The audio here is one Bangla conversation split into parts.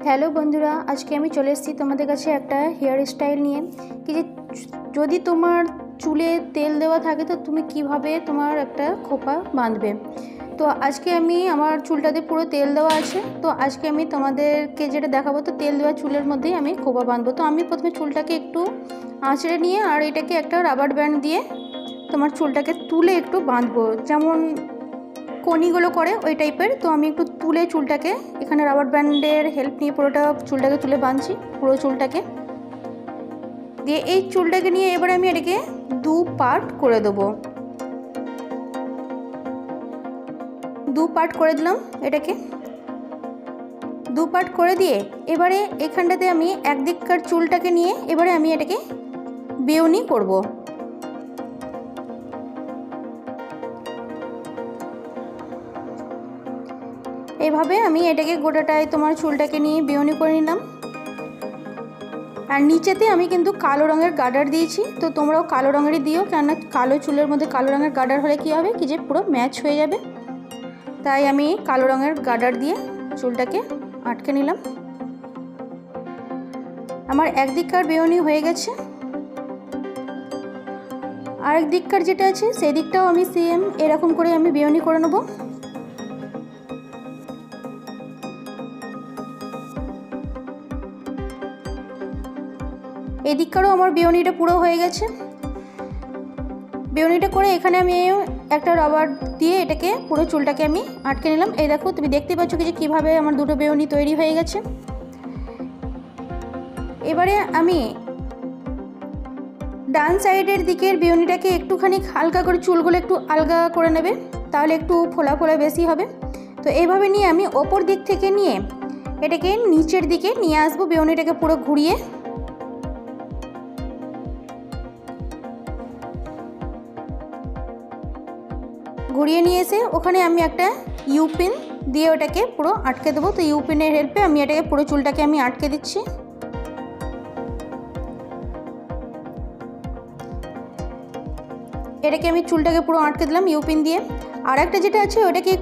হ্যালো বন্ধুরা, আজকে আমি চলে এসেছি তোমাদের কাছে একটা হেয়ার স্টাইল নিয়ে। কি যে যদি তোমার চুলে তেল দেওয়া থাকে তো তুমি কিভাবে তোমার একটা খোপা বাঁধবে। তো আজকে আমি আমার চুলটাতে পুরো তেল দেওয়া আছে, তো আজকে আমি তোমাদেরকে যেটা দেখাবো, তো তেল দেওয়া চুলের মধ্যেই আমি খোপা বাঁধবো। তো আমি প্রথমে চুলটাকে একটু আঁচড়ে নিয়ে আর এটাকে একটা রাবার ব্যান্ড দিয়ে তোমার চুলটাকে তুলে একটু বাঁধবো, যেমন কনিগুলো করে ওই টাইপের। তো আমি একটু তুলে চুলটাকে এখানে রাবার ব্যান্ডের হেল্প নিয়ে পুরোটা চুলটাকে তুলে বাঁধছি, পুরো চুলটাকে দিয়ে। এই চুলটাকে নিয়ে এবারে আমি এটাকে দু পার্ট করে দেবো, দু পার্ট করে দিলাম। এটাকে দু পার্ট করে দিয়ে এবারে এখানটাতে আমি একদিককার চুলটাকে নিয়ে এবারে আমি এটাকে বেউনি করব। এইভাবে আমি এটাকে গোটাটায় তোমার চুলটাকে নিয়ে বেউনি করে নিলাম। আর নিচেতে আমি কিন্তু কালো রঙের গার্ডার দিয়েছি, তো তোমরাও কালো রঙেরই দিও, কেননা কালো চুলের মধ্যে কালো রঙের গার্ডার হলে কী হবে কি যে পুরো ম্যাচ হয়ে যাবে। তাই আমি কালো রঙের গার্ডার দিয়ে চুলটাকে আটকে নিলাম। আমার একদিককার বেউনি হয়ে গেছে, আরেক দিককার যেটা আছে সেই দিকটাও আমি সেম এরকম করে আমি বেউনি করে নেব। এদিককারও আমার বেউনিটা পুরো হয়ে গেছে। বেউনিটা করে এখানে আমি একটা রাবার দিয়ে এটাকে পুরো চুলটাকে আমি আটকে নিলাম। এই দেখো, তুমি দেখতে পাচ্ছ কি যে কীভাবে আমার দুটো বেউনি তৈরি হয়ে গেছে। এবারে আমি ডান সাইডের দিকের বেউনিটাকে একটুখানি হালকা করে চুলগুলো একটু আলগা করে নেবে, তাহলে একটু ফোলা ফোলা বেশি হবে। তো এইভাবে নিয়ে আমি ওপর দিক থেকে নিয়ে এটাকে নিচের দিকে নিয়ে আসবো, বেউনিটাকে পুরো ঘুরিয়ে। ঘুরিয়ে নিয়ে এসে ওখানে আমি একটা ইউপিন দিয়ে ওটাকে পুরো আটকে দেবো। তো ইউপিনের হেল্পে আমি এটাকে পুরো চুলটাকে আমি আটকে দিচ্ছি। এটাকে আমি চুলটাকে পুরো আটকে দিলাম ইউপিন দিয়ে। আর একটা যেটা আছে ওটাকে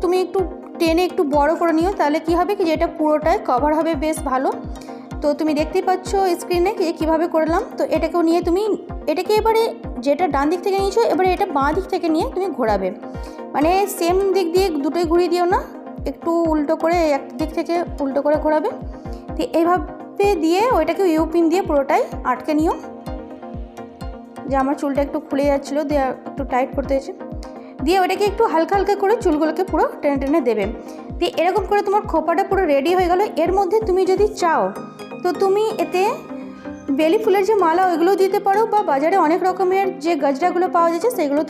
তুমি একটু টেনে একটু বড় করে নিও, তাহলে কি হবে কি যে এটা পুরোটাই কভার হবে বেশ ভালো। তো তুমি দেখতেই পাচ্ছ স্ক্রিনে কীভাবে করলাম। তো এটাকেও নিয়ে তুমি এটাকে এবারে যেটা ডান দিক থেকে নিয়েছো এবারে এটা বাঁ দিক থেকে নিয়ে তুমি ঘোরাবে, মানে সেম দিক দিয়ে দুটোই ঘুরিয়ে দিও না, একটু উল্টো করে এক দিক থেকে উল্টো করে ঘোরাবে। তো এইভাবে দিয়ে ওইটাকে ইউপিন দিয়ে পুরোটাই আটকে নিও। যে আমার চুলটা একটু খুলে যাচ্ছিলো, দিয়ে একটু টাইট করতে হয়েছে, দিয়ে ওটাকে একটু হালকা হালকা করে চুলগুলোকে পুরো টেনে টেনে দেবে। দিয়ে এরকম করে তোমার খোপাটা পুরো রেডি হয়ে গেল। এর মধ্যে তুমি যদি চাও তো তুমি এতে বেলি ফুলের যে মালা ওইগুলো দিতে পারো, বা বাজারে অনেক রকমের যে গজরাগুলো পাওয়া যাচ্ছে সেগুলো